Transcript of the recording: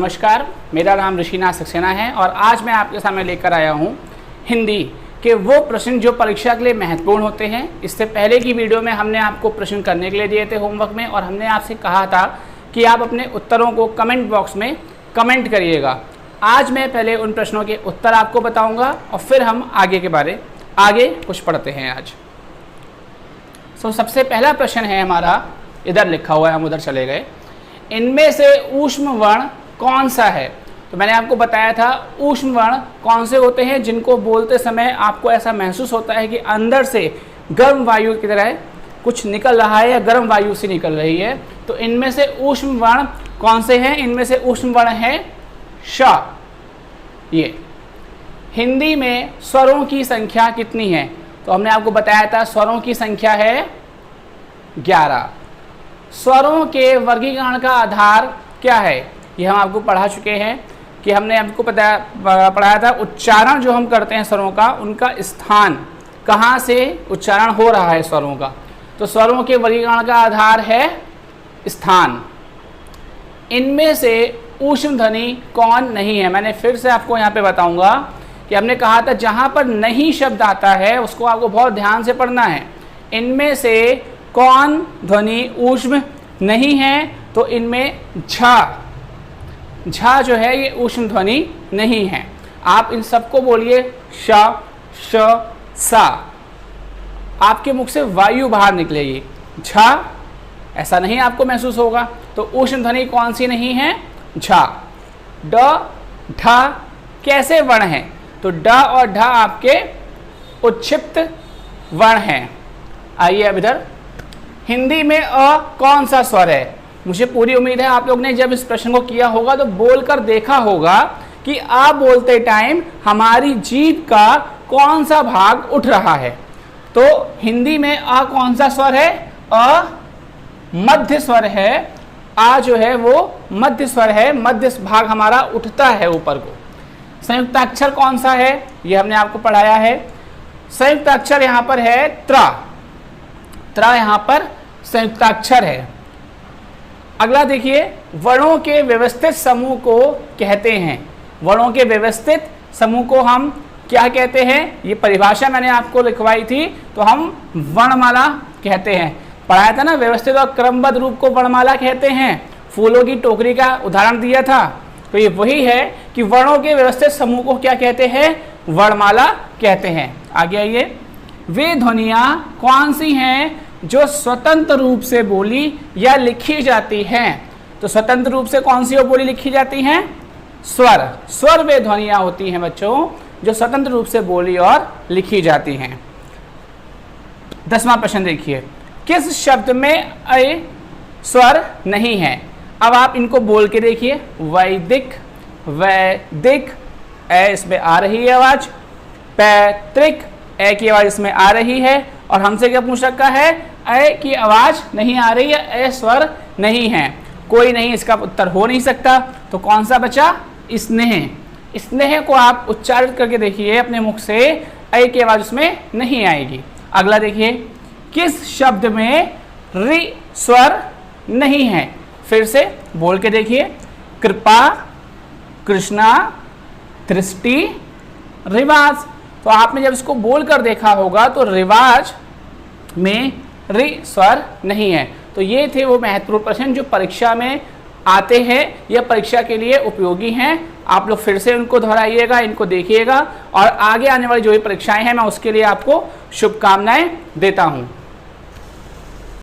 नमस्कार, मेरा नाम ऋषिनाथ सक्सेना है और आज मैं आपके सामने लेकर आया हूँ हिंदी के वो प्रश्न जो परीक्षा के लिए महत्वपूर्ण होते हैं। इससे पहले की वीडियो में हमने आपको प्रश्न करने के लिए दिए थे होमवर्क में और हमने आपसे कहा था कि आप अपने उत्तरों को कमेंट बॉक्स में कमेंट करिएगा। आज मैं पहले उन प्रश्नों के उत्तर आपको बताऊँगा और फिर हम आगे कुछ पढ़ते हैं आज। सबसे पहला प्रश्न है हमारा, इधर लिखा हुआ है, हम उधर चले गए। इनमें से ऊष्म वर्ण कौन सा है? तो मैंने आपको बताया था ऊष्म वर्ण कौन से होते हैं जिनको बोलते समय आपको ऐसा महसूस होता है कि अंदर से गर्म वायु की तरह कुछ निकल रहा है या गर्म वायु से निकल रही है। तो इनमें से ऊष्म वर्ण कौन से हैं? इनमें से ऊष्म वर्ण है श। ये हिंदी में स्वरों की संख्या कितनी है? तो हमने आपको बताया था स्वरों की संख्या है 11। स्वरों के वर्गीकरण का आधार क्या है? ये हम आपको पढ़ा चुके हैं कि हमने आपको पढ़ाया था उच्चारण जो हम करते हैं स्वरों का, उनका स्थान कहाँ से उच्चारण हो रहा है स्वरों का। तो स्वरों के वर्गीकरण का आधार है स्थान। इनमें से ऊष्म ध्वनि कौन नहीं है? मैंने फिर से आपको यहाँ पे बताऊंगा कि हमने कहा था जहाँ पर नहीं शब्द आता है उसको आपको बहुत ध्यान से पढ़ना है। इनमें से कौन ध्वनि ऊष्म नहीं है? तो इनमें झा जो है ये ऊष्म ध्वनि नहीं है। आप इन सबको बोलिए श, श, सा। आपके मुख से वायु बाहर निकलेगी। झा ऐसा नहीं आपको महसूस होगा। तो ऊष्म ध्वनि कौन सी नहीं है? झा। ड, ढ कैसे वर्ण हैं? तो ड और ढ आपके उच्छिप्त वर्ण हैं। आइए अब इधर, हिंदी में अ कौन सा स्वर है? मुझे पूरी उम्मीद है आप लोग ने जब इस प्रश्न को किया होगा तो बोलकर देखा होगा कि आ बोलते टाइम हमारी जीभ का कौन सा भाग उठ रहा है। तो हिंदी में आ कौन सा स्वर है? अ मध्य स्वर है। आ जो है वो मध्य स्वर है, मध्य भाग हमारा उठता है ऊपर को। संयुक्त अक्षर कौन सा है? ये हमने आपको पढ़ाया है। संयुक्त अक्षर यहाँ पर है त्रा। त्रा यहाँ पर संयुक्त अक्षर है। अगला देखिए, वर्णों के व्यवस्थित समूह को कहते हैं। वर्णों के व्यवस्थित समूह को हम क्या कहते हैं? ये परिभाषा मैंने आपको लिखवाई थी, तो हम वर्णमाला कहते हैं। पढ़ाया था ना, व्यवस्थित और क्रमबद्ध रूप को वर्णमाला कहते हैं। फूलों की टोकरी का उदाहरण दिया था। तो ये वही है कि वर्णों के व्यवस्थित समूह को क्या कहते हैं? वर्णमाला कहते हैं। आगे आइए, वे ध्वनियाँ कौन सी हैं जो स्वतंत्र रूप से बोली या लिखी जाती हैं? तो स्वतंत्र रूप से कौन सी बोली लिखी जाती हैं? स्वर। स्वर वे ध्वनियाँ होती हैं बच्चों जो स्वतंत्र रूप से बोली और लिखी जाती हैं। 10वां प्रश्न देखिए, किस शब्द में अ स्वर नहीं है? अब आप इनको बोल के देखिए। वैदिक, वैदिक, ए इसमें आ रही है आवाज। पैतृक, ए की आवाज इसमें आ रही है। और हमसे क्या पूछ रखा है? ए की आवाज नहीं आ रही है, ए स्वर नहीं है। कोई नहीं, इसका उत्तर हो नहीं सकता। तो कौन सा बचा? स्नेह। स्नेह को आप उच्चारित करके देखिए अपने मुख से, ए की आवाज उसमें नहीं आएगी। अगला देखिए, किस शब्द में रि स्वर नहीं है? फिर से बोल के देखिए। कृपा, कृष्णा, दृष्टि, रिवाज। तो आपने जब इसको बोलकर देखा होगा तो रिवाज में रि स्वर नहीं है। तो ये थे वो महत्वपूर्ण प्रश्न जो परीक्षा में आते हैं या परीक्षा के लिए उपयोगी हैं। आप लोग फिर से उनको दोहराइएगा, इनको देखिएगा और आगे आने वाली जो भी परीक्षाएं हैं मैं उसके लिए आपको शुभकामनाएं देता हूं।